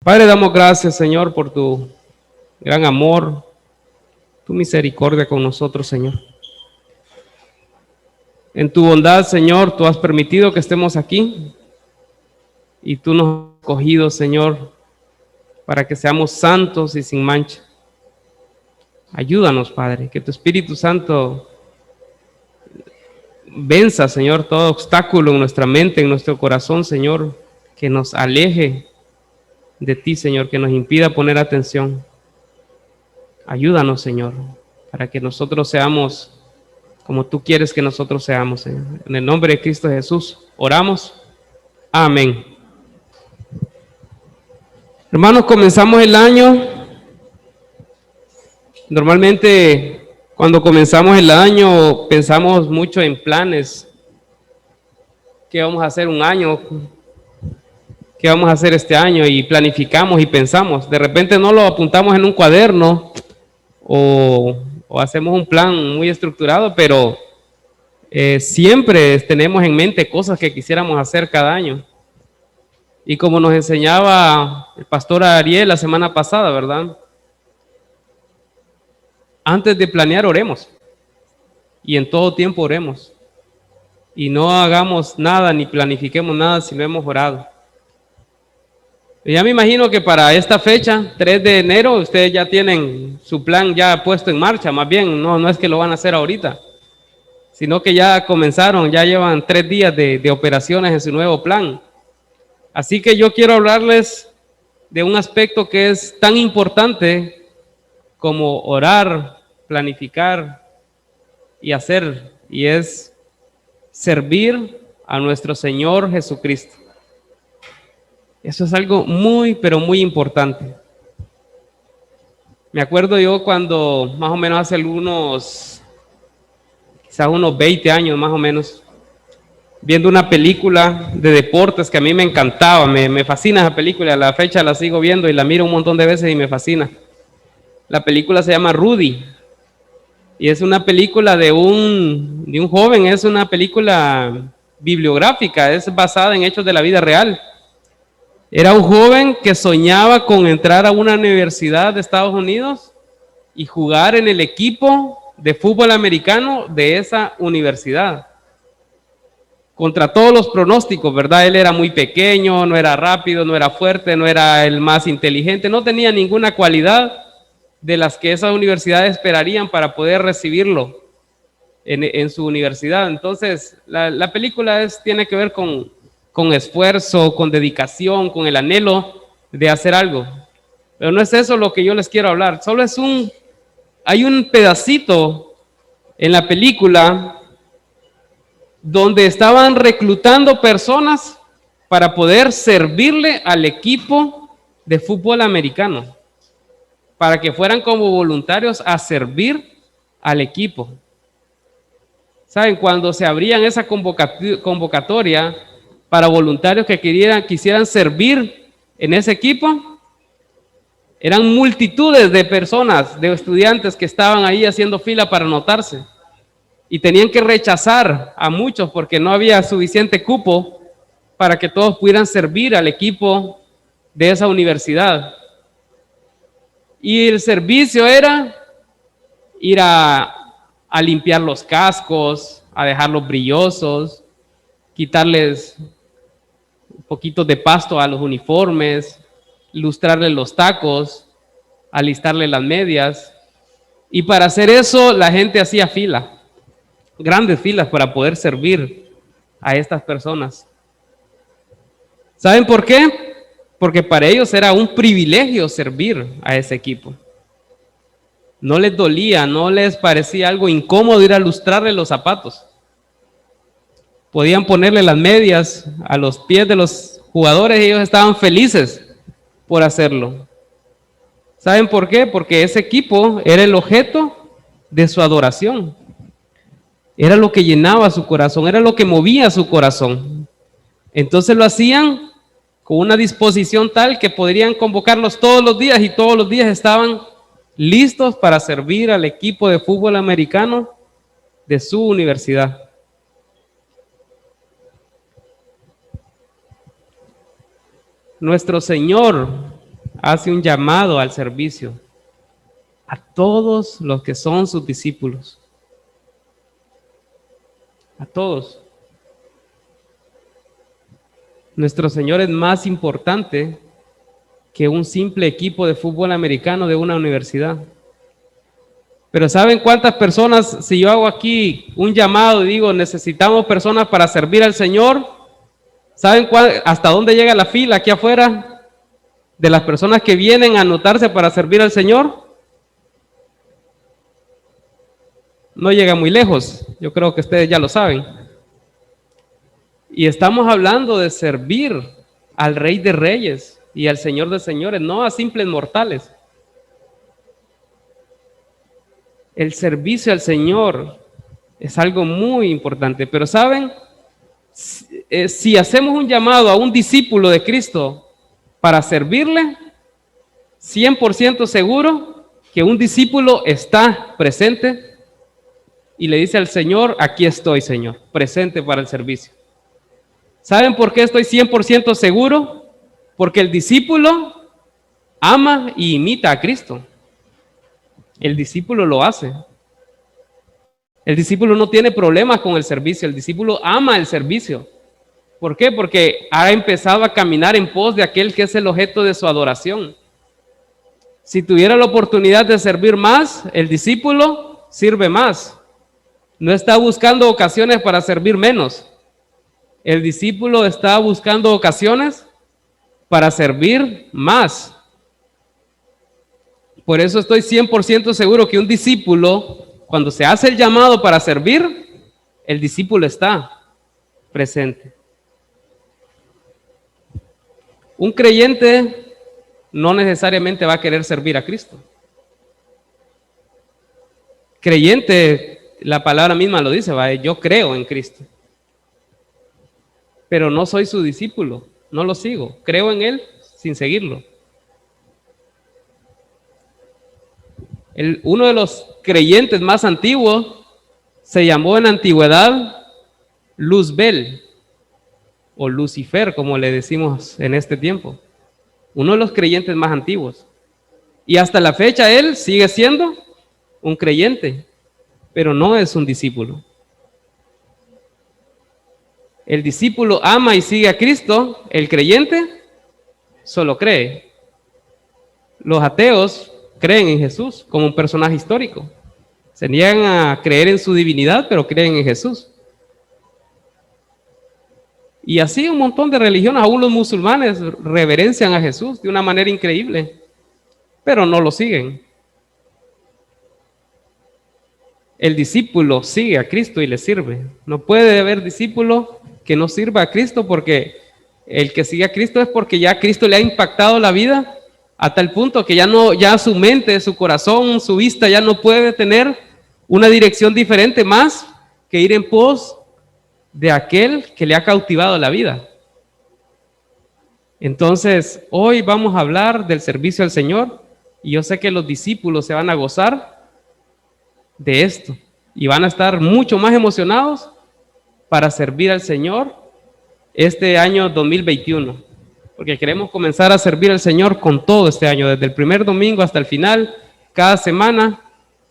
Padre, damos gracias, Señor, por tu gran amor, tu misericordia con nosotros, Señor. En tu bondad, Señor, tú has permitido que estemos aquí y tú nos has escogido, Señor, para que seamos santos y sin mancha. Ayúdanos, Padre, que tu Espíritu Santo venza, Señor, todo obstáculo en nuestra mente, en nuestro corazón, Señor, que nos aleje de ti, Señor, que nos impida poner atención. Ayúdanos, Señor, para que nosotros seamos como tú quieres que nosotros seamos, Señor. En el nombre de Cristo Jesús, oramos. Amén. Hermanos, comenzamos el año. Normalmente, cuando comenzamos el año, pensamos mucho en planes. ¿Qué vamos a hacer un año? ¿Qué vamos a hacer este año? Y planificamos y pensamos. De repente no lo apuntamos en un cuaderno o hacemos un plan muy estructurado, pero siempre tenemos en mente cosas que quisiéramos hacer cada año. Y como nos enseñaba el pastor Ariel la semana pasada, ¿verdad? Antes de planear, oremos. Y en todo tiempo oremos. Y no hagamos nada ni planifiquemos nada si no hemos orado. Y ya me imagino que para esta fecha, 3 de enero, ustedes ya tienen su plan ya puesto en marcha. Más bien, no es que lo van a hacer ahorita, sino que ya comenzaron, ya llevan 3 días de operaciones en su nuevo plan. Así que yo quiero hablarles de un aspecto que es tan importante como orar, planificar y hacer, y es servir a nuestro Señor Jesucristo. Eso es algo muy, pero muy importante. Me acuerdo yo cuando más o menos hace quizás unos 20 años más o menos, viendo una película de deportes que a mí me encantaba, me fascina esa película, a la fecha la sigo viendo y la miro un montón de veces y me fascina. La película se llama Rudy y es una película de un joven, es una película bibliográfica, es basada en hechos de la vida real. Era un joven que soñaba con entrar a una universidad de Estados Unidos y jugar en el equipo de fútbol americano de esa universidad. Contra todos los pronósticos, ¿verdad? Él era muy pequeño, no era rápido, no era fuerte, no era el más inteligente, no tenía ninguna cualidad de las que esas universidades esperarían para poder recibirlo en su universidad. Entonces, la película tiene que ver con esfuerzo, con dedicación, con el anhelo de hacer algo. Pero no es eso lo que yo les quiero hablar. Solo hay un pedacito en la película donde estaban reclutando personas para poder servirle al equipo de fútbol americano, para que fueran como voluntarios a servir al equipo. ¿Saben? Cuando se abrían esa convocatoria para voluntarios que quisieran servir en ese equipo, eran multitudes de personas, de estudiantes que estaban ahí haciendo fila para anotarse. Y tenían que rechazar a muchos porque no había suficiente cupo para que todos pudieran servir al equipo de esa universidad. Y el servicio era ir a limpiar los cascos, a dejarlos brillosos, quitarles un poquito de pasto a los uniformes, lustrarles los tacos, alistarle las medias. Y para hacer eso la gente hacía fila, grandes filas para poder servir a estas personas. ¿Saben por qué? Porque para ellos era un privilegio servir a ese equipo. No les dolía, no les parecía algo incómodo ir a lustrarle los zapatos. Podían ponerle las medias a los pies de los jugadores y ellos estaban felices por hacerlo. ¿Saben por qué? Porque ese equipo era el objeto de su adoración. Era lo que llenaba su corazón, era lo que movía su corazón. Entonces lo hacían con una disposición tal que podrían convocarlos todos los días y todos los días estaban listos para servir al equipo de fútbol americano de su universidad. Nuestro Señor hace un llamado al servicio a todos los que son sus discípulos. A todos. Nuestro Señor es más importante que un simple equipo de fútbol americano de una universidad. Pero ¿saben cuántas personas, si yo hago aquí un llamado y digo, necesitamos personas para servir al Señor? ¿Saben hasta dónde llega la fila aquí afuera de las personas que vienen a anotarse para servir al Señor? No llega muy lejos, yo creo que ustedes ya lo saben. Y estamos hablando de servir al Rey de Reyes y al Señor de Señores, no a simples mortales. El servicio al Señor es algo muy importante, pero ¿saben? Si hacemos un llamado a un discípulo de Cristo para servirle, 100% seguro que un discípulo está presente y le dice al Señor, aquí estoy, Señor, presente para el servicio. ¿Saben por qué estoy 100% seguro? Porque el discípulo ama y imita a Cristo. El discípulo lo hace. El discípulo no tiene problemas con el servicio, el discípulo ama el servicio. ¿Por qué? Porque ha empezado a caminar en pos de aquel que es el objeto de su adoración. Si tuviera la oportunidad de servir más, el discípulo sirve más. No está buscando ocasiones para servir menos. El discípulo está buscando ocasiones para servir más. Por eso estoy 100% seguro que un discípulo, cuando se hace el llamado para servir, el discípulo está presente. Un creyente no necesariamente va a querer servir a Cristo. Creyente, la palabra misma lo dice, ¿va? Yo creo en Cristo. Pero no soy su discípulo, no lo sigo. Creo en Él sin seguirlo. Uno de los creyentes más antiguos se llamó en antigüedad Luzbel o Lucifer, como le decimos en este tiempo. Uno de los creyentes más antiguos. Y hasta la fecha él sigue siendo un creyente, pero no es un discípulo. El discípulo ama y sigue a Cristo, el creyente solo cree. Los ateos creen en Jesús como un personaje histórico. Se niegan a creer en su divinidad, pero creen en Jesús. Y así un montón de religiones, aún los musulmanes reverencian a Jesús de una manera increíble, pero no lo siguen. El discípulo sigue a Cristo y le sirve. No puede haber discípulo que no sirva a Cristo, porque el que sigue a Cristo es porque ya Cristo le ha impactado la vida a tal punto que ya su mente, su corazón, su vista ya no puede tener una dirección diferente más que ir en pos de aquel que le ha cautivado la vida. Entonces, hoy vamos a hablar del servicio al Señor y yo sé que los discípulos se van a gozar de esto y van a estar mucho más emocionados para servir al Señor este año 2021. Porque queremos comenzar a servir al Señor con todo este año, desde el primer domingo hasta el final, cada semana,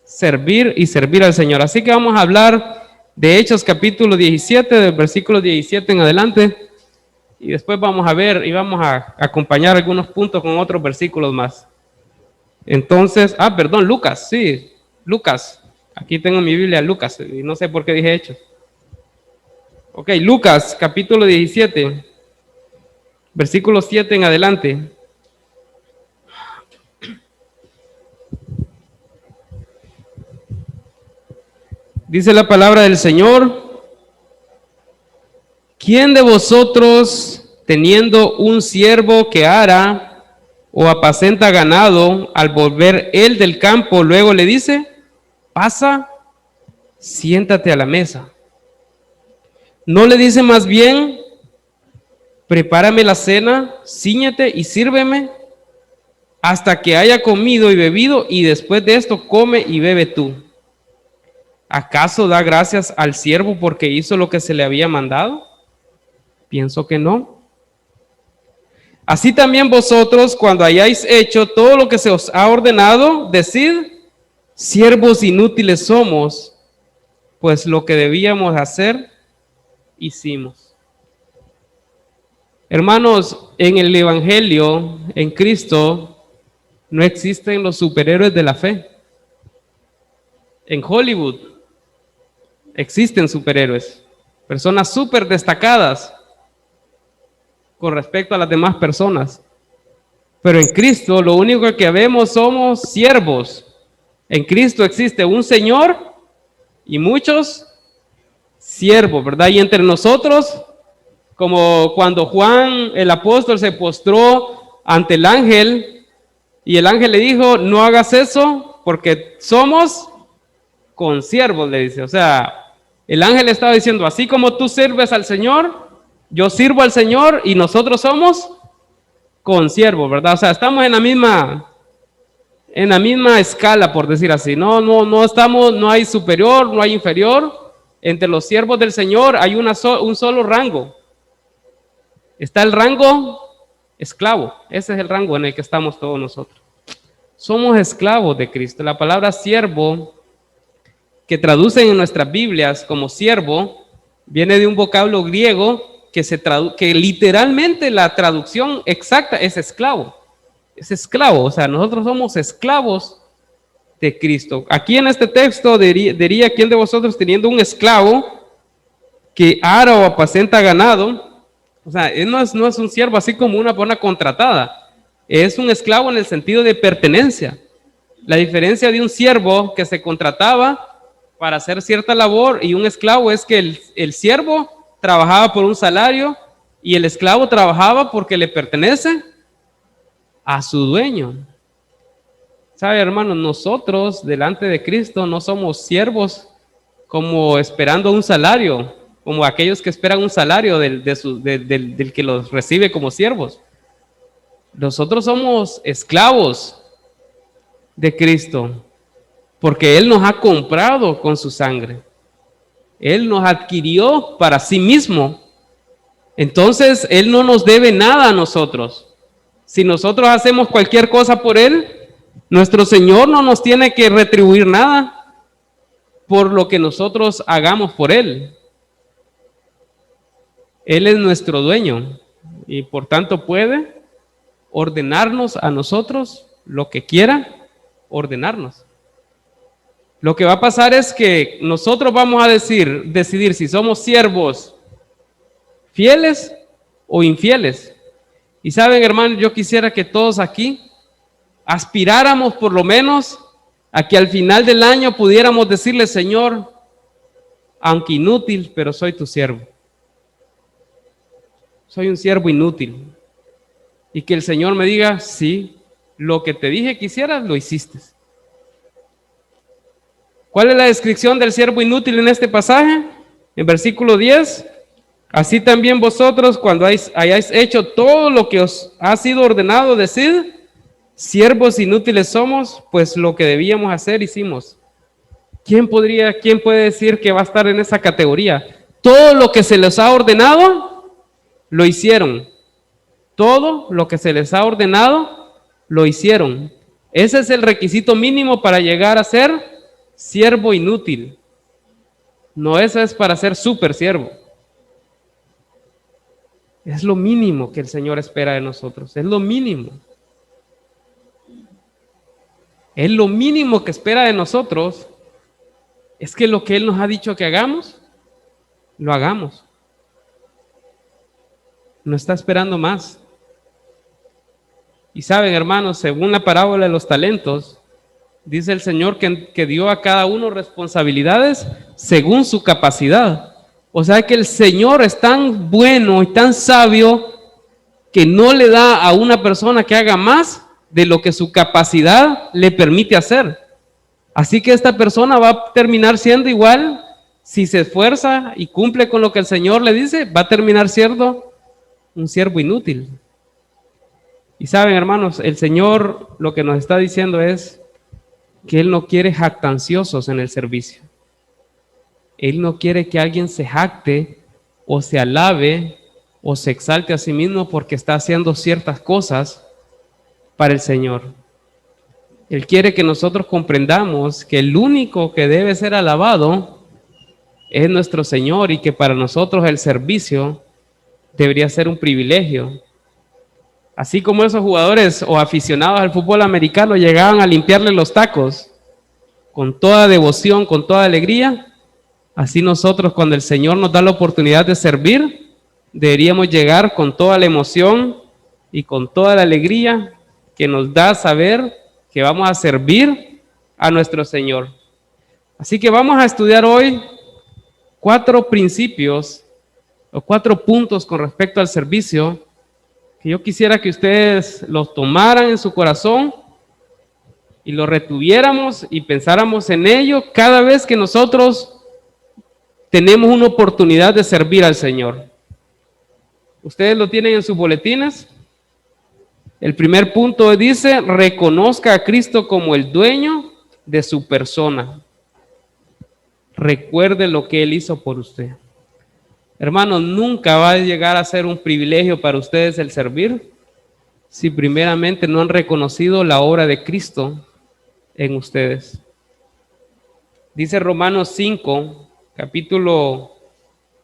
servir y servir al Señor. Así que vamos a hablar de Hechos capítulo 17, del versículo 17 en adelante, y después vamos a ver y vamos a acompañar algunos puntos con otros versículos más. Entonces, Lucas, sí, Lucas. Aquí tengo mi Biblia, Lucas, y no sé por qué dije Hechos. Ok, Lucas capítulo 17. Versículo 7 en adelante. Dice la palabra del Señor: ¿quién de vosotros, teniendo un siervo que ara o apacenta ganado, al volver él del campo, luego le dice: pasa, siéntate a la mesa? ¿No le dice más bien: prepárame la cena, cíñete y sírveme hasta que haya comido y bebido, y después de esto come y bebe tú? ¿Acaso da gracias al siervo porque hizo lo que se le había mandado? Pienso que no. Así también vosotros, cuando hayáis hecho todo lo que se os ha ordenado, decid, siervos inútiles somos, pues lo que debíamos hacer, hicimos. Hermanos, en el Evangelio, en Cristo, no existen los superhéroes de la fe. En Hollywood existen superhéroes, personas súper destacadas con respecto a las demás personas. Pero en Cristo lo único que vemos somos siervos. En Cristo existe un Señor y muchos siervos, ¿verdad? Y entre nosotros, como cuando Juan el apóstol se postró ante el ángel y el ángel le dijo, no hagas eso porque somos consiervos, le dice. O sea, el ángel estaba diciendo, así como tú sirves al Señor, yo sirvo al Señor y nosotros somos consiervos, ¿verdad? O sea, estamos en la misma escala, por decir así. No estamos, no hay superior, no hay inferior. Entre los siervos del Señor hay un solo rango. Está el rango esclavo. Ese es el rango en el que estamos todos nosotros. Somos esclavos de Cristo. La palabra siervo, que traducen en nuestras Biblias como siervo, viene de un vocablo griego que literalmente la traducción exacta es esclavo. Es esclavo, o sea, nosotros somos esclavos de Cristo. Aquí en este texto diría, ¿quién de vosotros teniendo un esclavo que ara o apacenta ganado? O sea, él no es un siervo así como una persona contratada, es un esclavo en el sentido de pertenencia. La diferencia de un siervo que se contrataba para hacer cierta labor y un esclavo es que el siervo trabajaba por un salario y el esclavo trabajaba porque le pertenece a su dueño. ¿Sabe, hermanos? Nosotros delante de Cristo no somos siervos como esperando un salario, como aquellos que esperan un salario del que los recibe como siervos. Nosotros somos esclavos de Cristo porque Él nos ha comprado con su sangre. Él nos adquirió para sí mismo. Entonces, Él no nos debe nada a nosotros. Si nosotros hacemos cualquier cosa por Él, nuestro Señor no nos tiene que retribuir nada por lo que nosotros hagamos por Él. Él es nuestro dueño y por tanto puede ordenarnos a nosotros lo que quiera ordenarnos. Lo que va a pasar es que nosotros vamos a decidir si somos siervos fieles o infieles. Y saben, hermanos, yo quisiera que todos aquí aspiráramos por lo menos a que al final del año pudiéramos decirle, Señor, aunque inútil, pero soy tu siervo. Soy un siervo inútil. Y que el Señor me diga, sí, lo que te dije que hicieras, lo hiciste. ¿Cuál es la descripción del siervo inútil en este pasaje? En versículo 10, así también vosotros cuando hayáis hecho todo lo que os ha sido ordenado, decid, siervos inútiles somos, pues lo que debíamos hacer hicimos. ¿Quién puede decir que va a estar en esa categoría? Todo lo que se les ha ordenado, lo hicieron. Todo lo que se les ha ordenado, lo hicieron. Ese es el requisito mínimo para llegar a ser siervo inútil. No, eso es para ser súper siervo. Es lo mínimo que el Señor espera de nosotros. Es lo mínimo. Es lo mínimo que espera de nosotros. Es que lo que Él nos ha dicho que hagamos, lo hagamos. No está esperando más. Y saben, hermanos, según la parábola de los talentos, dice el Señor que dio a cada uno responsabilidades según su capacidad. O sea que el Señor es tan bueno y tan sabio que no le da a una persona que haga más de lo que su capacidad le permite hacer. Así que esta persona va a terminar siendo igual, si se esfuerza y cumple con lo que el Señor le dice, va a terminar siendo un siervo inútil. Y saben, hermanos, el Señor lo que nos está diciendo es que Él no quiere jactanciosos en el servicio. Él no quiere que alguien se jacte o se alabe o se exalte a sí mismo porque está haciendo ciertas cosas para el Señor. Él quiere que nosotros comprendamos que el único que debe ser alabado es nuestro Señor y que para nosotros el servicio debería ser un privilegio. Así como esos jugadores o aficionados al fútbol americano llegaban a limpiarle los tacos con toda devoción, con toda alegría, así nosotros cuando el Señor nos da la oportunidad de servir, deberíamos llegar con toda la emoción y con toda la alegría que nos da saber que vamos a servir a nuestro Señor. Así que vamos a estudiar hoy 4 principios o 4 puntos con respecto al servicio que yo quisiera que ustedes los tomaran en su corazón y lo retuviéramos y pensáramos en ello cada vez que nosotros tenemos una oportunidad de servir al Señor. Ustedes lo tienen en sus boletines. El primer punto dice: reconozca a Cristo como el dueño de su persona. Recuerde lo que Él hizo por usted. Hermanos, nunca va a llegar a ser un privilegio para ustedes el servir si primeramente no han reconocido la obra de Cristo en ustedes. Dice Romanos 5, capítulo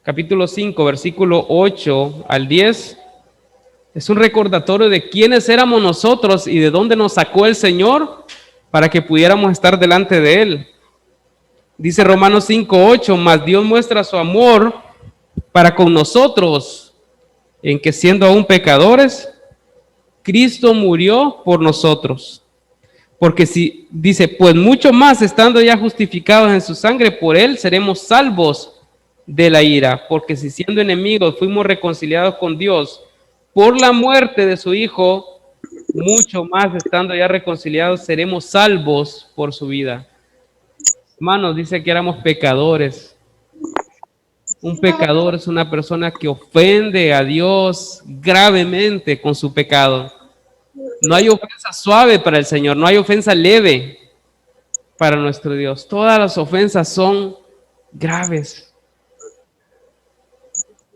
5, versículo 8 al 10. Es un recordatorio de quiénes éramos nosotros y de dónde nos sacó el Señor para que pudiéramos estar delante de Él. Dice Romanos 5, 8, mas Dios muestra su amor para con nosotros, en que siendo aún pecadores, Cristo murió por nosotros. Porque si dice, pues mucho más estando ya justificados en su sangre, por Él seremos salvos de la ira. Porque si siendo enemigos fuimos reconciliados con Dios por la muerte de su Hijo, mucho más estando ya reconciliados seremos salvos por su vida. Hermanos, dice que éramos pecadores. Un pecador es una persona que ofende a Dios gravemente con su pecado. No hay ofensa suave para el Señor, no hay ofensa leve para nuestro Dios. Todas las ofensas son graves.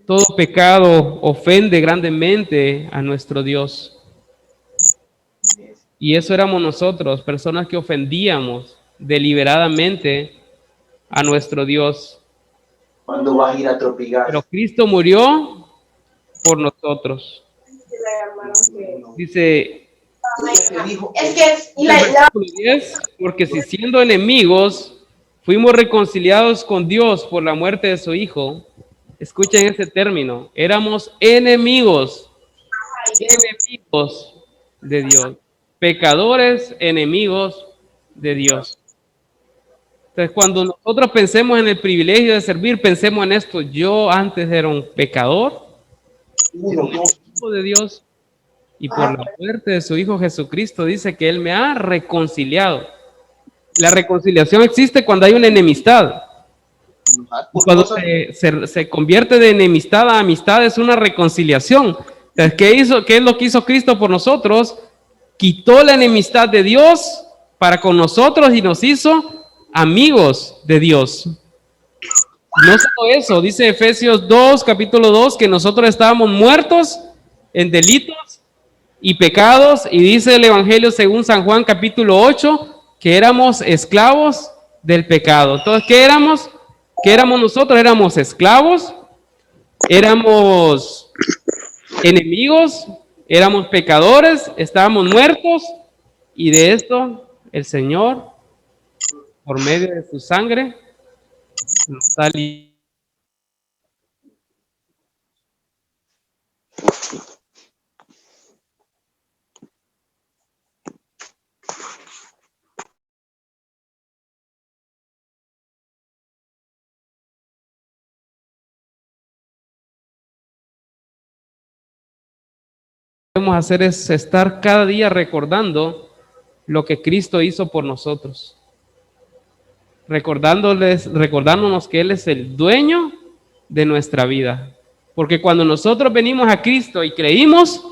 Todo pecado ofende grandemente a nuestro Dios. Y eso éramos nosotros, personas que ofendíamos deliberadamente a nuestro Dios. ¿Cuándo vas a ir a Tropigas? Pero Cristo murió por nosotros. Dice, Es que versículo 10, porque si siendo enemigos fuimos reconciliados con Dios por la muerte de su Hijo. Escuchen ese término, éramos enemigos de Dios, pecadores, enemigos de Dios. Entonces, cuando nosotros pensemos en el privilegio de servir, pensemos en esto: yo antes era un pecador, era un enemigo de Dios, y por la muerte de su Hijo Jesucristo dice que Él me ha reconciliado. La reconciliación existe cuando hay una enemistad. Cuando se convierte de enemistad a amistad, es una reconciliación. Entonces, ¿qué es lo que hizo Cristo por nosotros? Quitó la enemistad de Dios para con nosotros y nos hizo amigos de Dios. No solo eso, dice Efesios 2, capítulo 2, que nosotros estábamos muertos en delitos y pecados, y dice el Evangelio según San Juan, capítulo 8, que éramos esclavos del pecado. Entonces, ¿qué éramos? ¿Qué éramos nosotros? Éramos esclavos, éramos enemigos, éramos pecadores, estábamos muertos, y de esto el Señor, por medio de su sangre, nos da libertad. Debemos hacer es estar cada día recordando lo que Cristo hizo por nosotros, recordándonos que Él es el dueño de nuestra vida, porque cuando nosotros venimos a Cristo y creímos,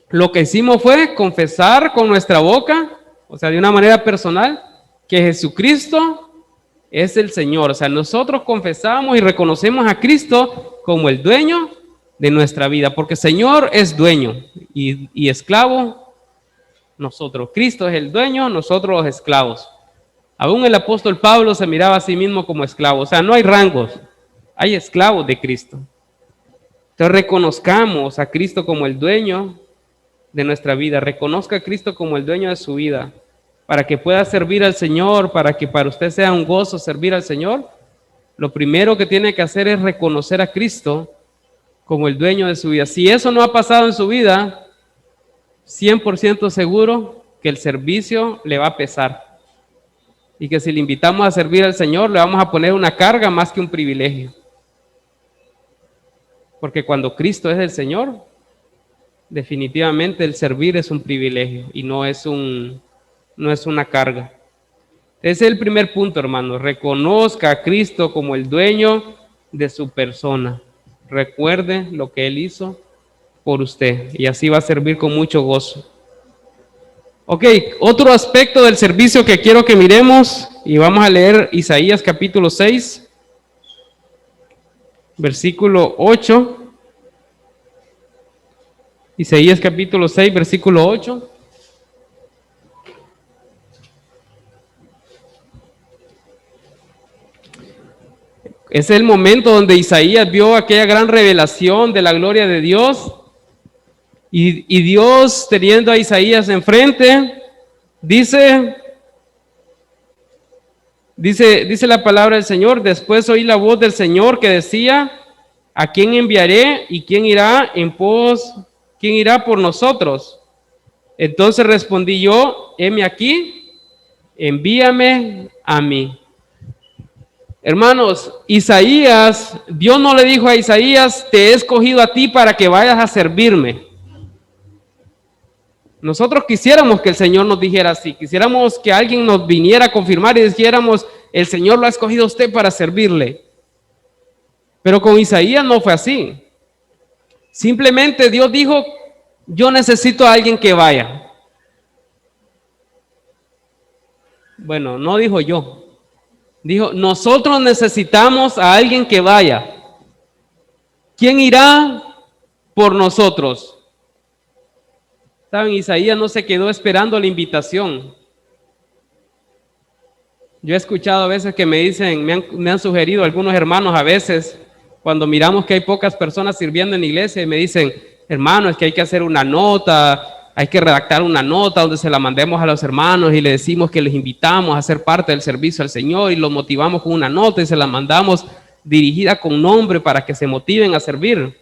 lo que hicimos fue confesar con nuestra boca, o sea, de una manera personal, que Jesucristo es el Señor. O sea, nosotros confesamos y reconocemos a Cristo como el dueño de nuestra vida, porque Señor es dueño y esclavo nosotros. Cristo es el dueño, nosotros los esclavos. Aún el apóstol Pablo se miraba a sí mismo como esclavo. O sea, no hay rangos, hay esclavos de Cristo. Entonces reconozcamos a Cristo como el dueño de nuestra vida. Reconozca a Cristo como el dueño de su vida, para que pueda servir al Señor, para que para usted sea un gozo servir al Señor. Lo primero que tiene que hacer es reconocer a Cristo como el dueño de su vida. Si eso no ha pasado en su vida, 100% seguro que el servicio le va a pesar. Y que si le invitamos a servir al Señor, le vamos a poner una carga más que un privilegio. Porque cuando Cristo es el Señor, definitivamente el servir es un privilegio y no es una carga. Ese es el primer punto, hermano. Reconozca a Cristo como el dueño de su persona. Recuerde lo que Él hizo por usted y así va a servir con mucho gozo. Ok, otro aspecto del servicio que quiero que miremos, y vamos a leer Isaías capítulo 6, versículo 8. Isaías capítulo 6, versículo 8. Es el momento donde Isaías vio aquella gran revelación de la gloria de Dios. Y Dios, teniendo a Isaías enfrente, dice la palabra del Señor: después oí la voz del Señor que decía: ¿a quién enviaré y quién irá por nosotros? Entonces respondí yo: heme aquí, envíame a mí. Hermanos, Dios no le dijo a Isaías: te he escogido a ti para que vayas a servirme. Nosotros quisiéramos que el Señor nos dijera así, quisiéramos que alguien nos viniera a confirmar y dijéramos: el Señor lo ha escogido a usted para servirle. Pero con Isaías no fue así. Simplemente Dios dijo: yo necesito a alguien que vaya. Bueno, no dijo yo. Dijo: nosotros necesitamos a alguien que vaya. ¿Quién irá por nosotros? Saben, Isaías no se quedó esperando la invitación. Yo he escuchado a veces que me dicen, me han sugerido algunos hermanos a veces, cuando miramos que hay pocas personas sirviendo en la iglesia, y me dicen: hermano, es que hay que hacer una nota, hay que redactar una nota donde se la mandemos a los hermanos y le decimos que les invitamos a ser parte del servicio al Señor y los motivamos con una nota y se la mandamos dirigida con nombre para que se motiven a servir.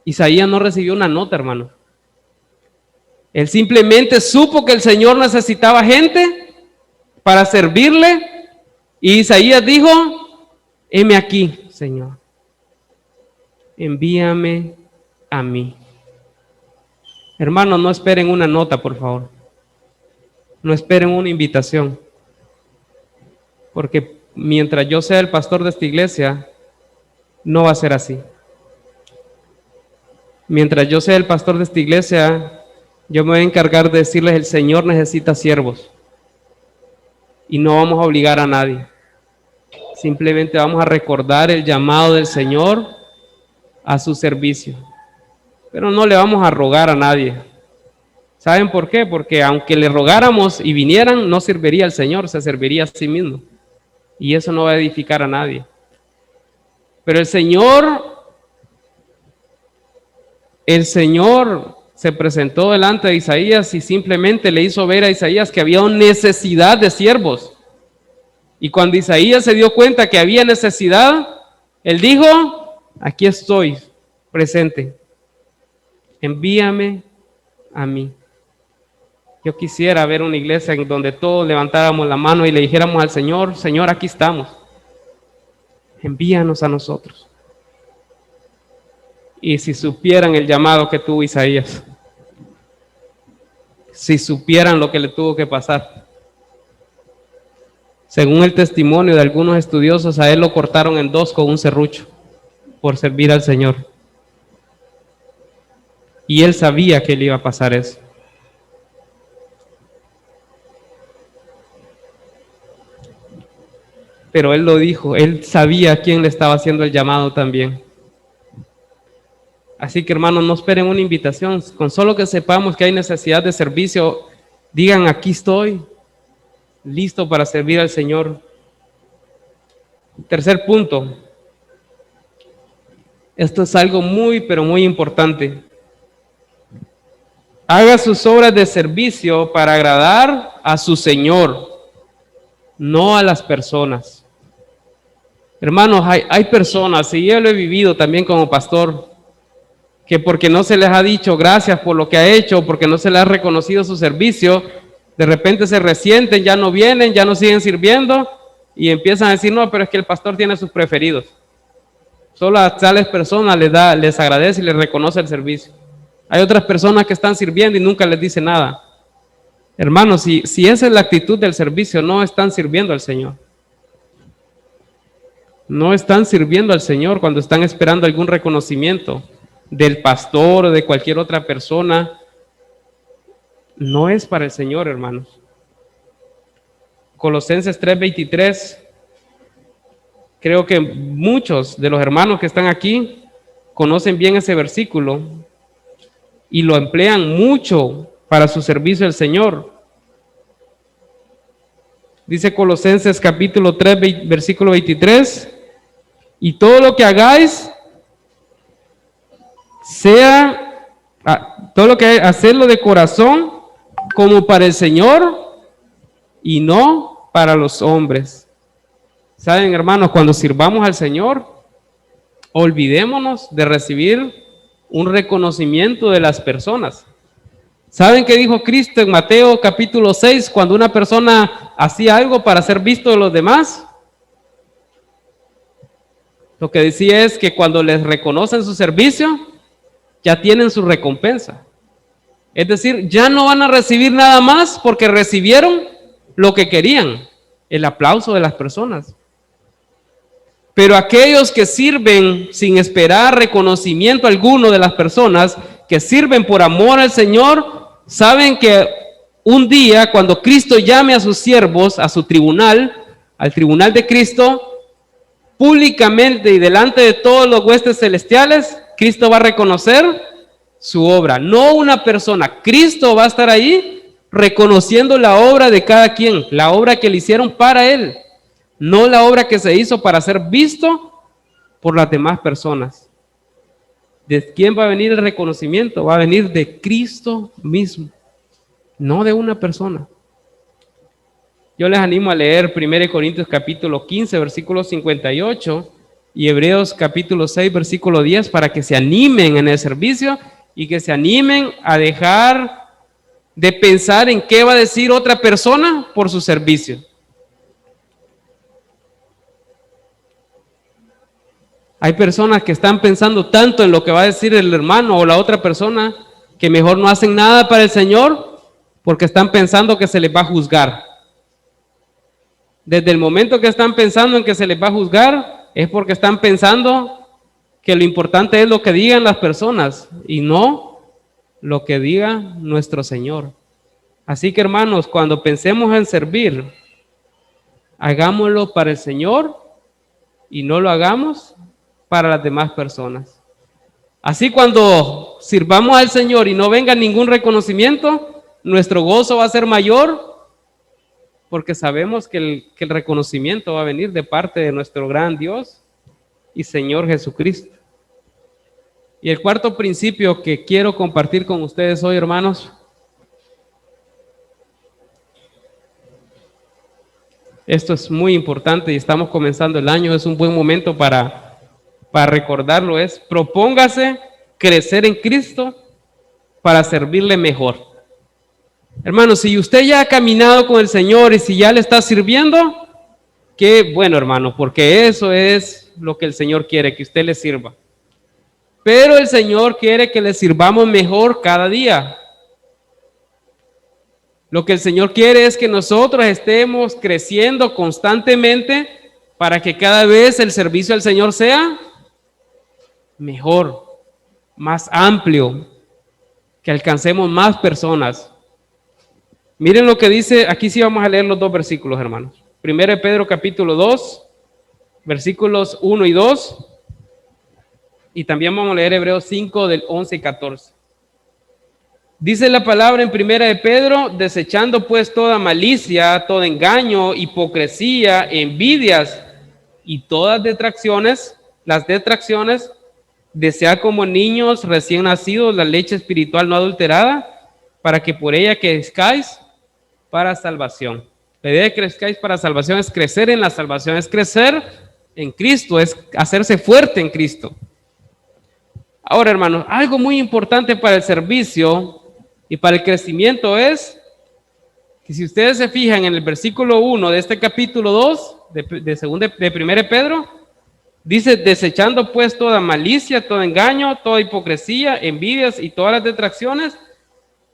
Isaías no recibió una nota, hermano. Él simplemente supo que el Señor necesitaba gente para servirle, y Isaías dijo: heme aquí, Señor, envíame a mí. Hermanos, no esperen una nota, por favor. No esperen una invitación. Porque mientras yo sea el pastor de esta iglesia, no va a ser así. Mientras yo sea el pastor de esta iglesia, yo me voy a encargar de decirles: el Señor necesita siervos. Y no vamos a obligar a nadie. Simplemente vamos a recordar el llamado del Señor a su servicio. Pero no le vamos a rogar a nadie. ¿Saben por qué? Porque aunque le rogáramos y vinieran, no serviría al Señor, se serviría a sí mismo. Y eso no va a edificar a nadie. Pero el Señor se presentó delante de Isaías y simplemente le hizo ver a Isaías que había una necesidad de siervos. Y cuando Isaías se dio cuenta que había necesidad, él dijo: aquí estoy presente, envíame a mí. Yo quisiera ver una iglesia en donde todos levantáramos la mano y le dijéramos al Señor: Señor, aquí estamos, envíanos a nosotros. Y si supieran el llamado que tuvo Isaías, si supieran lo que le tuvo que pasar. Según el testimonio de algunos estudiosos, a él lo cortaron en dos con un serrucho por servir al Señor. Y él sabía que le iba a pasar eso. Pero él lo dijo, él sabía a quién le estaba haciendo el llamado también. Así que hermanos, no esperen una invitación. Con solo que sepamos que hay necesidad de servicio, digan, aquí estoy, listo para servir al Señor. Tercer punto. Esto es algo muy, pero muy importante. Haga sus obras de servicio para agradar a su Señor, no a las personas. Hermanos, hay personas, y yo lo he vivido también como pastor, que porque no se les ha dicho gracias por lo que ha hecho, porque no se les ha reconocido su servicio, de repente se resienten, ya no vienen, ya no siguen sirviendo, y empiezan a decir, no, pero es que el pastor tiene sus preferidos. Solo a tales personas les agradece y les reconoce el servicio. Hay otras personas que están sirviendo y nunca les dice nada. Hermanos, si esa es la actitud del servicio, no están sirviendo al Señor. No están sirviendo al Señor cuando están esperando algún reconocimiento del pastor o de cualquier otra persona. No es para el Señor, hermanos. Colosenses 3:23. Creo que muchos de los hermanos que están aquí conocen bien ese versículo y lo emplean mucho para su servicio al Señor. Dice Colosenses capítulo 3, versículo 23, y todo lo que hagáis, todo lo que hay, hacerlo de corazón como para el Señor y no para los hombres. Saben, hermanos, cuando sirvamos al Señor, olvidémonos de recibir un reconocimiento de las personas. ¿Saben qué dijo Cristo en Mateo capítulo 6 cuando una persona hacía algo para ser visto de los demás? Lo que decía es que cuando les reconocen su servicio, ya tienen su recompensa. Es decir, ya no van a recibir nada más porque recibieron lo que querían, el aplauso de las personas. Pero aquellos que sirven sin esperar reconocimiento alguno de las personas, que sirven por amor al Señor, saben que un día cuando Cristo llame a sus siervos a su tribunal, al tribunal de Cristo, públicamente y delante de todos los huestes celestiales, Cristo va a reconocer su obra, no una persona. Cristo va a estar ahí reconociendo la obra de cada quien, la obra que le hicieron para Él, no la obra que se hizo para ser visto por las demás personas. ¿De quién va a venir el reconocimiento? Va a venir de Cristo mismo, no de una persona. Yo les animo a leer 1 Corintios capítulo 15, versículo 58 y Hebreos capítulo 6, versículo 10 para que se animen en el servicio y que se animen a dejar de pensar en qué va a decir otra persona por su servicio. Hay personas que están pensando tanto en lo que va a decir el hermano o la otra persona que mejor no hacen nada para el Señor porque están pensando que se les va a juzgar. Desde el momento que están pensando en que se les va a juzgar es porque están pensando que lo importante es lo que digan las personas y no lo que diga nuestro Señor. Así que hermanos, cuando pensemos en servir, hagámoslo para el Señor y no lo hagamos para las demás personas. Así cuando sirvamos al Señor y no venga ningún reconocimiento, nuestro gozo va a ser mayor porque sabemos que el reconocimiento va a venir de parte de nuestro gran Dios y Señor Jesucristo. Y el cuarto principio que quiero compartir con ustedes hoy, hermanos, esto es muy importante y estamos comenzando el año, es un buen momento para recordarlo, es propóngase crecer en Cristo para servirle mejor. Hermano, si usted ya ha caminado con el Señor y si ya le está sirviendo, qué bueno, hermano, porque eso es lo que el Señor quiere, que usted le sirva. Pero el Señor quiere que le sirvamos mejor cada día. Lo que el Señor quiere es que nosotros estemos creciendo constantemente para que cada vez el servicio al Señor sea mejor, más amplio, que alcancemos más personas. Miren lo que dice, aquí sí vamos a leer los dos versículos, hermanos. 1 Pedro capítulo 2, versículos 1 y 2. Y también vamos a leer Hebreos 5 del 11 y 14. Dice la palabra en primera de Pedro, desechando pues toda malicia, todo engaño, hipocresía, envidias y todas detracciones, las detracciones, desead como niños recién nacidos la leche espiritual no adulterada, para que por ella crezcáis para salvación. La idea de que crezcáis para salvación es crecer en la salvación, es crecer en Cristo, es hacerse fuerte en Cristo. Ahora, hermanos, algo muy importante para el servicio y para el crecimiento es que si ustedes se fijan en el versículo 1 de este capítulo 2 de 1 Pedro, dice, desechando pues toda malicia, todo engaño, toda hipocresía, envidias y todas las detracciones,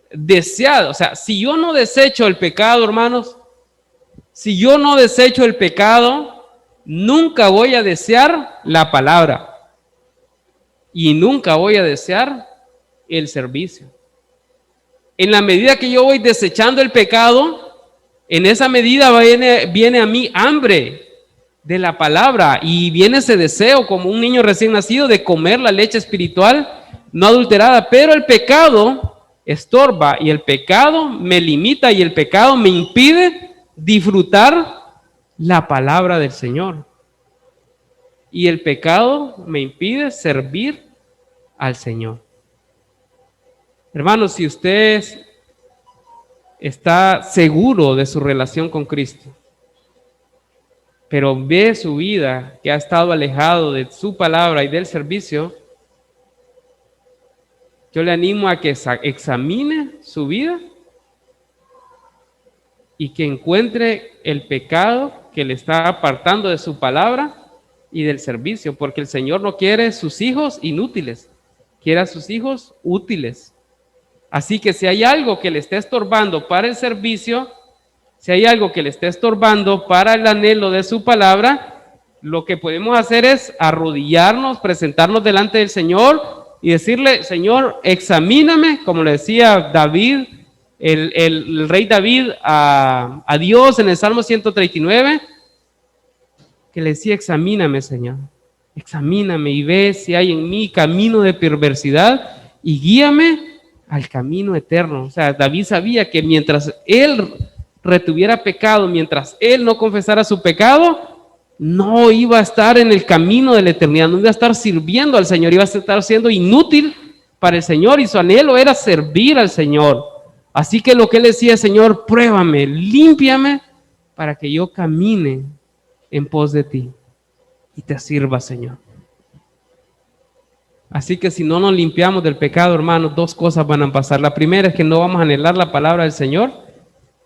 deseado. O sea, si yo no desecho el pecado, hermanos, si yo no desecho el pecado, nunca voy a desear la palabra y nunca voy a desear el servicio. En la medida que yo voy desechando el pecado, en esa medida viene a mí hambre de la palabra y viene ese deseo como un niño recién nacido de comer la leche espiritual no adulterada, pero el pecado estorba y el pecado me limita y el pecado me impide disfrutar la palabra del Señor. Y el pecado me impide servir al Señor. Hermanos, si usted está seguro de su relación con Cristo, pero ve su vida que ha estado alejado de su palabra y del servicio, yo le animo a que examine su vida y que encuentre el pecado que le está apartando de su palabra y del servicio, porque el Señor no quiere sus hijos inútiles, quiere a sus hijos útiles. Así que si hay algo que le esté estorbando para el servicio, si hay algo que le esté estorbando para el anhelo de su palabra, lo que podemos hacer es arrodillarnos, presentarnos delante del Señor y decirle, Señor, examíname, como le decía David, el rey David a Dios en el Salmo 139, que le decía, examíname, Señor, examíname y ve si hay en mí camino de perversidad y guíame al camino eterno. O sea, David sabía que mientras él retuviera pecado, mientras él no confesara su pecado, no iba a estar en el camino de la eternidad, no iba a estar sirviendo al Señor, iba a estar siendo inútil para el Señor y su anhelo era servir al Señor. Así que lo que él decía, Señor, pruébame, límpiame para que yo camine en pos de ti y te sirva, Señor. Así que si no nos limpiamos del pecado, hermanos, dos cosas van a pasar. La primera es que no vamos a anhelar la palabra del Señor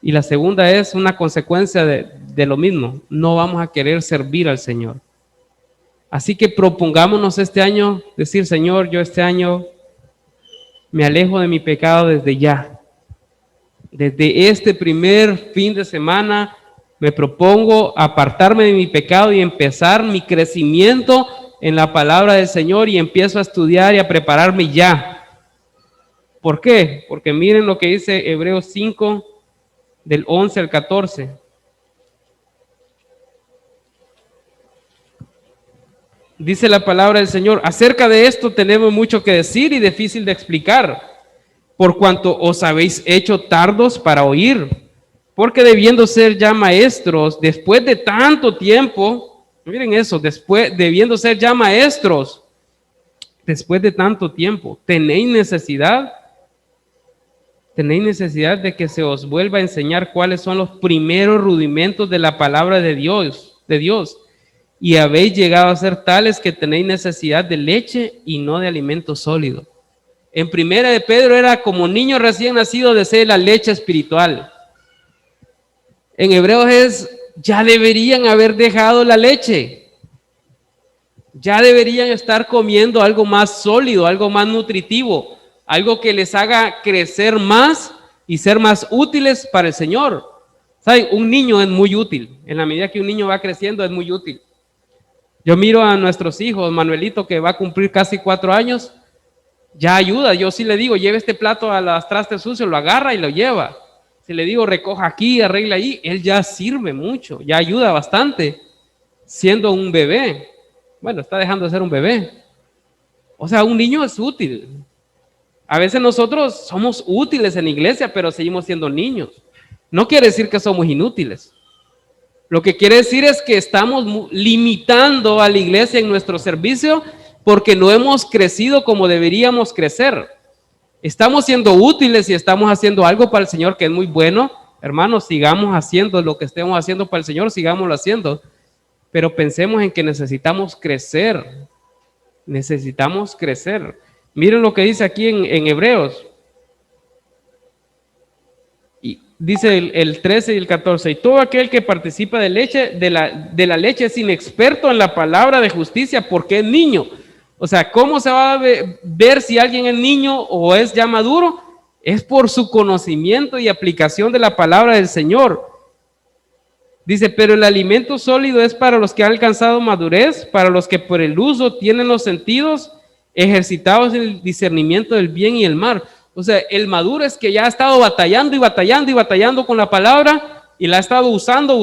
y la segunda es una consecuencia de lo mismo. No vamos a querer servir al Señor. Así que propongámonos este año decir, Señor, yo este año me alejo de mi pecado desde ya. Desde este primer fin de semana me propongo apartarme de mi pecado y empezar mi crecimiento en la palabra del Señor y empiezo a estudiar y a prepararme ya. ¿Por qué? Porque miren lo que dice Hebreos 5 del 11 al 14. Dice la palabra del Señor, acerca de esto tenemos mucho que decir y difícil de explicar, por cuanto os habéis hecho tardos para oír, porque debiendo ser ya maestros, después de tanto tiempo, miren eso, debiendo ser ya maestros, después de tanto tiempo, tenéis necesidad de que se os vuelva a enseñar cuáles son los primeros rudimentos de la palabra de Dios, y habéis llegado a ser tales que tenéis necesidad de leche y no de alimento sólido. En primera de Pedro era como niño recién nacido desea la leche espiritual. En Hebreos es, ya deberían haber dejado la leche. Ya deberían estar comiendo algo más sólido, algo más nutritivo, algo que les haga crecer más y ser más útiles para el Señor. ¿Saben? Un niño es muy útil. En la medida que un niño va creciendo es muy útil. Yo miro a nuestros hijos, Manuelito que va a cumplir casi 4 años, ya ayuda. Yo sí le digo, lleve este plato a los trastes sucios, lo agarra y lo lleva. Si le digo, recoja aquí, arregla ahí, él ya sirve mucho, ya ayuda bastante, siendo un bebé. Bueno, está dejando de ser un bebé. O sea, un niño es útil. A veces nosotros somos útiles en la iglesia, pero seguimos siendo niños. No quiere decir que somos inútiles. Lo que quiere decir es que estamos limitando a la iglesia en nuestro servicio porque no hemos crecido como deberíamos crecer. Estamos siendo útiles y estamos haciendo algo para el Señor que es muy bueno. Hermanos, sigamos haciendo lo que estemos haciendo para el Señor, sigámoslo haciendo. Pero pensemos en que necesitamos crecer. Necesitamos crecer. Miren lo que dice aquí en Hebreos. Y dice el 13 y el 14. Y todo aquel que participa de la leche es inexperto en la palabra de justicia porque es niño. O sea, ¿cómo se va a ver si alguien es niño o es ya maduro? Es por su conocimiento y aplicación de la palabra del Señor. Dice, pero el alimento sólido es para los que han alcanzado madurez, para los que por el uso tienen los sentidos ejercitados en el discernimiento del bien y el mal. O sea, el maduro es que ya ha estado batallando y batallando y batallando con la palabra y la ha estado usando,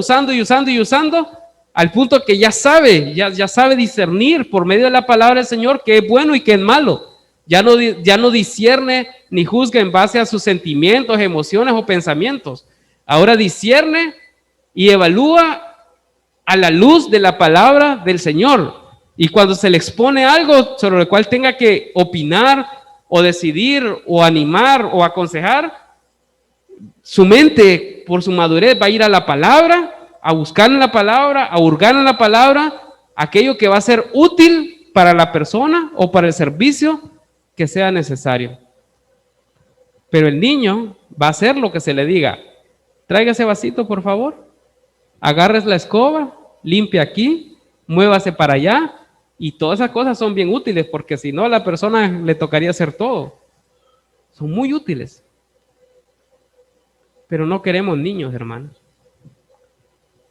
al punto que ya sabe discernir por medio de la palabra del Señor qué es bueno y qué es malo. Ya no discierne ni juzga en base a sus sentimientos, emociones o pensamientos. Ahora discierne y evalúa a la luz de la palabra del Señor. Y cuando se le expone algo sobre lo cual tenga que opinar o decidir o animar o aconsejar, su mente por su madurez va a ir a la palabra, a buscar en la palabra, a hurgar en la palabra aquello que va a ser útil para la persona o para el servicio que sea necesario. Pero el niño va a hacer lo que se le diga. Traiga ese vasito, por favor. Agarres la escoba, limpia aquí, muévase para allá, y todas esas cosas son bien útiles, porque si no a la persona le tocaría hacer todo. Son muy útiles. Pero no queremos niños, hermanos.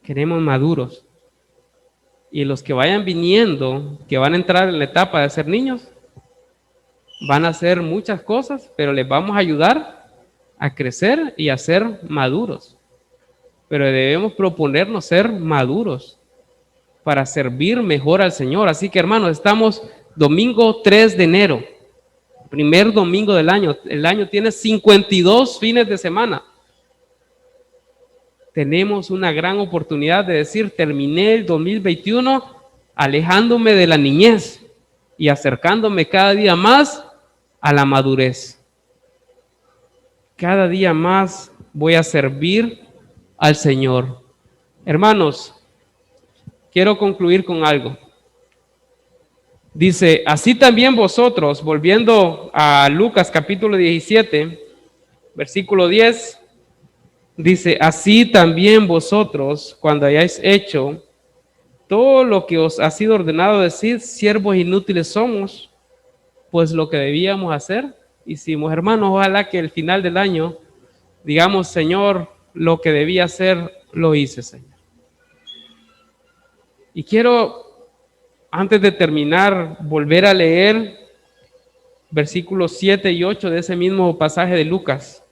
Queremos maduros. Y los que vayan viniendo, que van a entrar en la etapa de ser niños, van a hacer muchas cosas, pero les vamos a ayudar a crecer y a ser maduros. Pero debemos proponernos ser maduros para servir mejor al Señor. Así que, hermanos, estamos domingo 3 de enero, primer domingo del año. El año tiene 52 fines de semana. Tenemos una gran oportunidad de decir, terminé el 2021 alejándome de la niñez y acercándome cada día más a la madurez. Cada día más voy a servir al Señor. Hermanos, quiero concluir con algo. Dice, así también vosotros, volviendo a Lucas capítulo 17, versículo 10, dice, así también vosotros, cuando hayáis hecho todo lo que os ha sido ordenado decir, siervos inútiles somos, pues lo que debíamos hacer, hicimos. Hermanos, ojalá que al final del año digamos, Señor, lo que debía hacer, lo hice, Señor. Y quiero, antes de terminar, volver a leer versículos 7 y 8 de ese mismo pasaje de Lucas.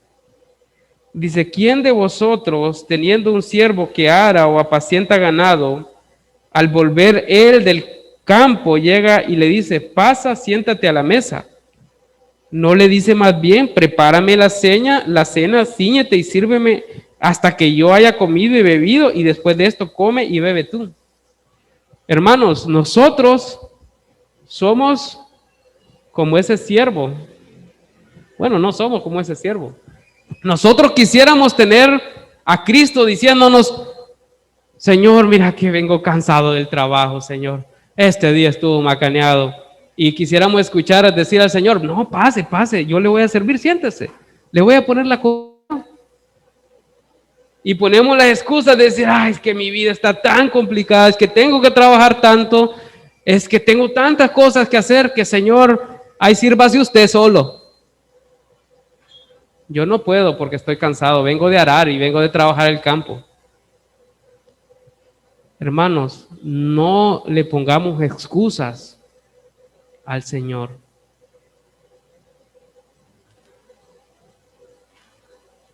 Dice, ¿quién de vosotros, teniendo un siervo que ara o apacienta ganado, al volver él del campo, llega y le dice, pasa, siéntate a la mesa? ¿No le dice más bien, prepárame la cena, cíñete y sírveme hasta que yo haya comido y bebido, y después de esto come y bebe tú? Hermanos, nosotros somos como ese siervo. Bueno, no somos como ese siervo. Nosotros quisiéramos tener a Cristo diciéndonos, Señor, mira que vengo cansado del trabajo, Señor. Este día estuvo macaneado. Y quisiéramos escuchar decir al Señor, no, pase, yo le voy a servir, siéntese. Le voy a poner la comida. Y ponemos las excusas de decir, ay, es que mi vida está tan complicada, es que tengo que trabajar tanto, es que tengo tantas cosas que hacer que, Señor, ahí sírvase usted solo. Yo no puedo porque estoy cansado, vengo de arar y vengo de trabajar el campo. Hermanos, no le pongamos excusas al Señor.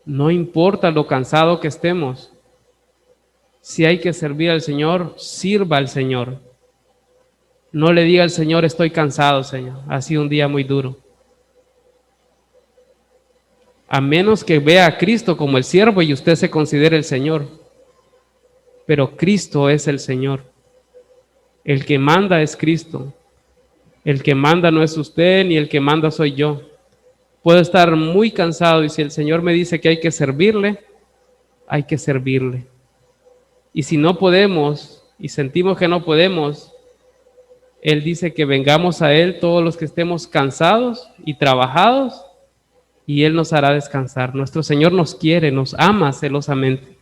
No importa lo cansado que estemos, si hay que servir al Señor, sirva al Señor. No le diga al Señor, estoy cansado, Señor, ha sido un día muy duro. A menos que vea a Cristo como el siervo y usted se considere el Señor. Pero Cristo es el Señor. El que manda es Cristo. El que manda no es usted, ni el que manda soy yo. Puedo estar muy cansado y si el Señor me dice que hay que servirle, hay que servirle. Y si no podemos y sentimos que no podemos, Él dice que vengamos a Él todos los que estemos cansados y trabajados y Él nos hará descansar. Nuestro Señor nos quiere, nos ama celosamente.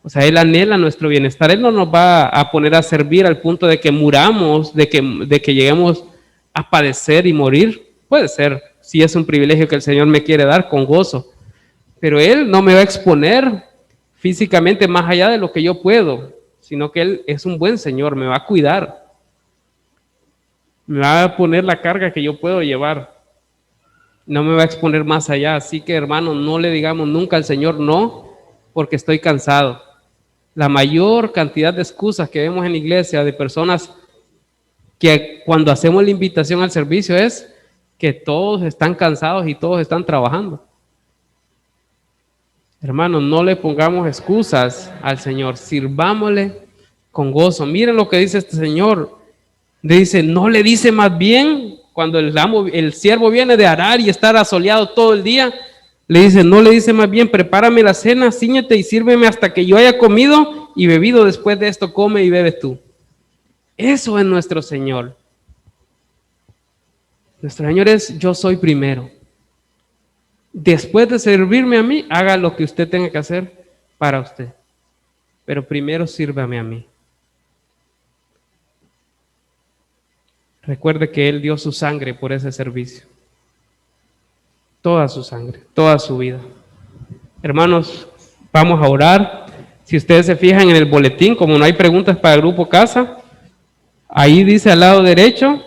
O sea, Él anhela nuestro bienestar. Él no nos va a poner a servir al punto de que muramos, de que lleguemos a padecer y morir. Puede ser, si es un privilegio que el Señor me quiere dar, con gozo. Pero Él no me va a exponer físicamente más allá de lo que yo puedo, sino que Él es un buen Señor, me va a cuidar. Me va a poner la carga que yo puedo llevar. No me va a exponer más allá. Así que, hermanos, no le digamos nunca al Señor no, porque estoy cansado. La mayor cantidad de excusas que vemos en la iglesia de personas que cuando hacemos la invitación al servicio es que todos están cansados y todos están trabajando. Hermanos, no le pongamos excusas al Señor, sirvámosle con gozo. Miren lo que dice este Señor. Dice, no le dice más bien, cuando el siervo viene de arar y estar asoleado todo el día, le dice, no le dice más bien, prepárame la cena, cíñete y sírveme hasta que yo haya comido y bebido, después de esto come y bebe tú. Eso es nuestro Señor. Nuestro Señor es, yo soy primero. Después de servirme a mí, haga lo que usted tenga que hacer para usted. Pero primero sírvame a mí. Recuerde que Él dio su sangre por ese servicio. Toda su sangre, toda su vida. Hermanos, vamos a orar. Si ustedes se fijan en el boletín, como no hay preguntas para el grupo casa, ahí dice al lado derecho,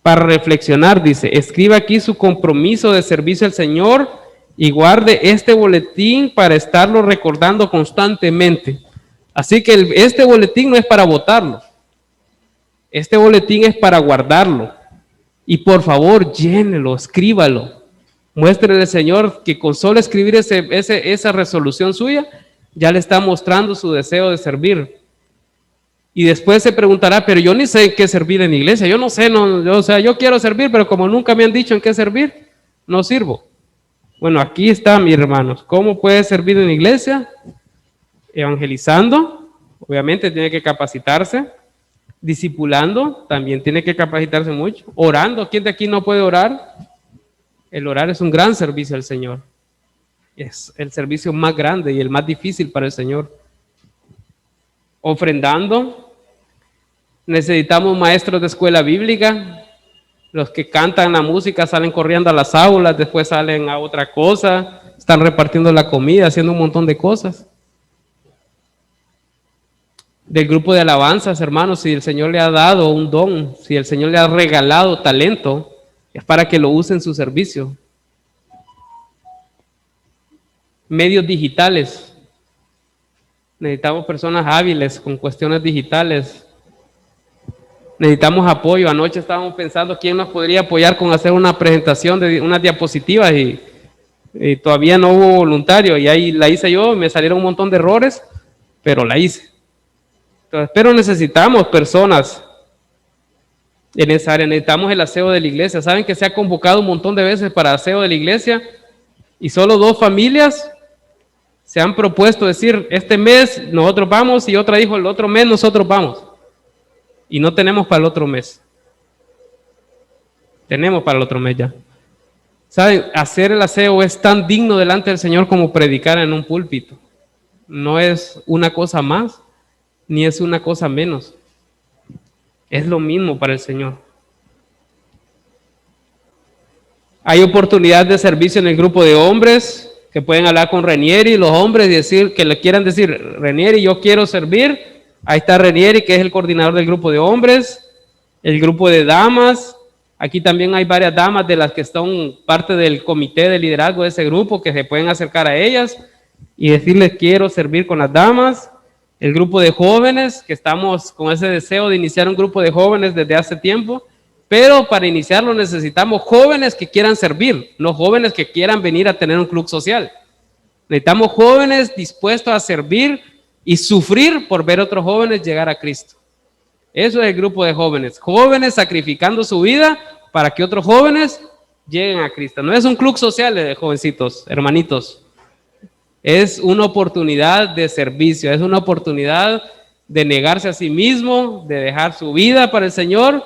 para reflexionar, dice, escriba aquí su compromiso de servicio al Señor y guarde este boletín para estarlo recordando constantemente. Así que este boletín no es para votarlo. Este boletín es para guardarlo. Y por favor, llénelo, escríbalo. Muéstrele al Señor que con solo escribir esa resolución suya, ya le está mostrando su deseo de servir. Y después se preguntará, pero yo ni sé en qué servir en la iglesia. Yo no sé, yo quiero servir, pero como nunca me han dicho en qué servir, no sirvo. Bueno, aquí está, mis hermanos. ¿Cómo puede servir en la iglesia? Evangelizando, obviamente tiene que capacitarse. Discipulando, también tiene que capacitarse mucho. Orando, ¿quién de aquí no puede orar? El orar es un gran servicio al Señor. Es el servicio más grande y el más difícil para el Señor. Ofrendando, necesitamos maestros de escuela bíblica. Los que cantan la música salen corriendo a las aulas, después salen a otra cosa, están repartiendo la comida, haciendo un montón de cosas. Del grupo de alabanzas, hermanos, si el Señor le ha dado un don, si el Señor le ha regalado talento, es para que lo use en su servicio. Medios digitales. Necesitamos personas hábiles con cuestiones digitales. Necesitamos apoyo. Anoche estábamos pensando quién nos podría apoyar con hacer una presentación de unas diapositivas y todavía no hubo voluntario. Y ahí la hice yo, me salieron un montón de errores, pero la hice. Entonces, pero necesitamos personas en esa área. Necesitamos el aseo de la iglesia. Saben que se ha convocado un montón de veces para aseo de la iglesia y solo 2 familias se han propuesto decir, este mes nosotros vamos, y otra dijo, el otro mes nosotros vamos. Y no tenemos para el otro mes. Tenemos para el otro mes ya. ¿Saben? Hacer el aseo es tan digno delante del Señor como predicar en un púlpito. No es una cosa más, ni es una cosa menos. Es lo mismo para el Señor. Hay oportunidad de servicio en el grupo de hombres que pueden hablar con Renieri, los hombres, y decir que le quieran decir, Renieri, yo quiero servir. Ahí está Renieri, que es el coordinador del grupo de hombres. El grupo de damas. Aquí también hay varias damas de las que son parte del comité de liderazgo de ese grupo que se pueden acercar a ellas y decirles, quiero servir con las damas. El grupo de jóvenes, que estamos con ese deseo de iniciar un grupo de jóvenes desde hace tiempo, pero para iniciarlo necesitamos jóvenes que quieran servir, no jóvenes que quieran venir a tener un club social. Necesitamos jóvenes dispuestos a servir y sufrir por ver a otros jóvenes llegar a Cristo. Eso es el grupo de jóvenes, jóvenes sacrificando su vida para que otros jóvenes lleguen a Cristo. No es un club social de jovencitos, hermanitos. Es una oportunidad de servicio, es una oportunidad de negarse a sí mismo, de dejar su vida para el Señor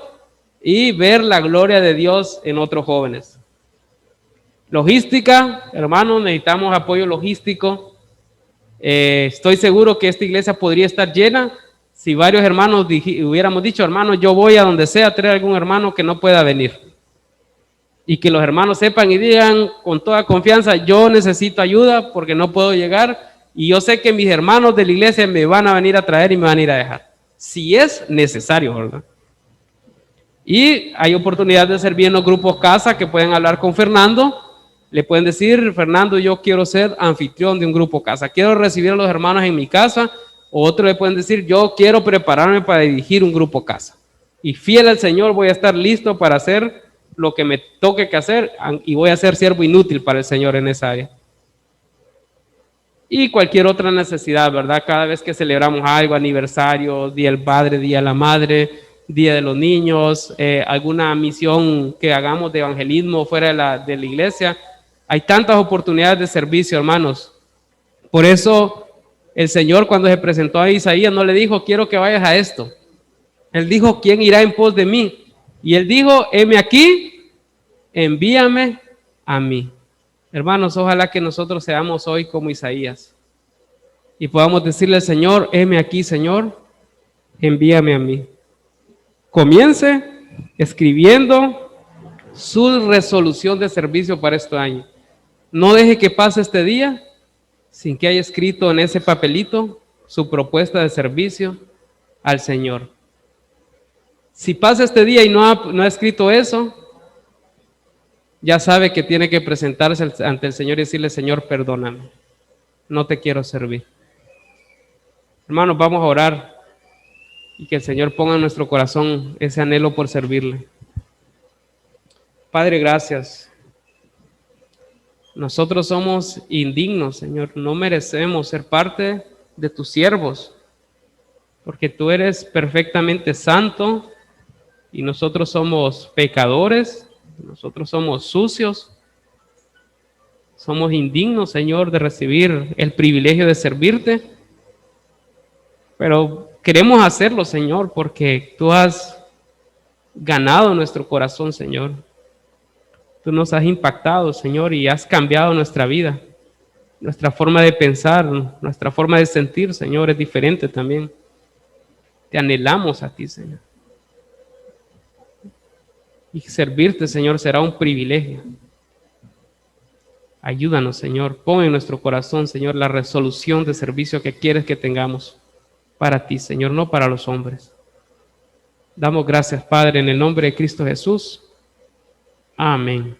y ver la gloria de Dios en otros jóvenes. Logística, hermanos, necesitamos apoyo logístico. Estoy seguro que esta iglesia podría estar llena si varios hermanos hubiéramos dicho, hermano, yo voy a donde sea a traer algún hermano que no pueda venir. Y que los hermanos sepan y digan con toda confianza, yo necesito ayuda porque no puedo llegar y yo sé que mis hermanos de la iglesia me van a venir a traer y me van a ir a dejar. Si es necesario, ¿verdad? Y hay oportunidad de servir en los grupos casa que pueden hablar con Fernando. Le pueden decir, Fernando, yo quiero ser anfitrión de un grupo casa. Quiero recibir a los hermanos en mi casa. O otros le pueden decir, yo quiero prepararme para dirigir un grupo casa. Y fiel al Señor voy a estar listo para hacer lo que me toque que hacer y voy a ser siervo inútil para el Señor en esa área. Y cualquier otra necesidad, ¿verdad? Cada vez que celebramos algo, aniversario, Día del Padre, Día de la Madre, Día de los Niños, alguna misión que hagamos de evangelismo fuera de la iglesia, hay tantas oportunidades de servicio, hermanos. Por eso el Señor cuando se presentó a Isaías no le dijo, quiero que vayas a esto. Él dijo, ¿quién irá en pos de mí? Y él dijo, heme aquí, envíame a mí. Hermanos, ojalá que nosotros seamos hoy como Isaías y podamos decirle al Señor, heme aquí, Señor, envíame a mí. Comience escribiendo su resolución de servicio para este año. No deje que pase este día sin que haya escrito en ese papelito su propuesta de servicio al Señor. Si pasa este día y no ha escrito eso, ya sabe que tiene que presentarse ante el Señor y decirle, Señor, perdóname, no te quiero servir. Hermanos, vamos a orar y que el Señor ponga en nuestro corazón ese anhelo por servirle. Padre, gracias. Nosotros somos indignos, Señor, no merecemos ser parte de tus siervos, porque tú eres perfectamente santo y nosotros somos pecadores, nosotros somos sucios, somos indignos, Señor, de recibir el privilegio de servirte, pero queremos hacerlo, Señor, porque tú has ganado nuestro corazón, Señor. Tú nos has impactado, Señor, y has cambiado nuestra vida. Nuestra forma de pensar, nuestra forma de sentir, Señor, es diferente también. Te anhelamos a ti, Señor. Y servirte, Señor, será un privilegio. Ayúdanos, Señor. Pon en nuestro corazón, Señor, la resolución de servicio que quieres que tengamos para ti, Señor, no para los hombres. Damos gracias, Padre, en el nombre de Cristo Jesús. Amén.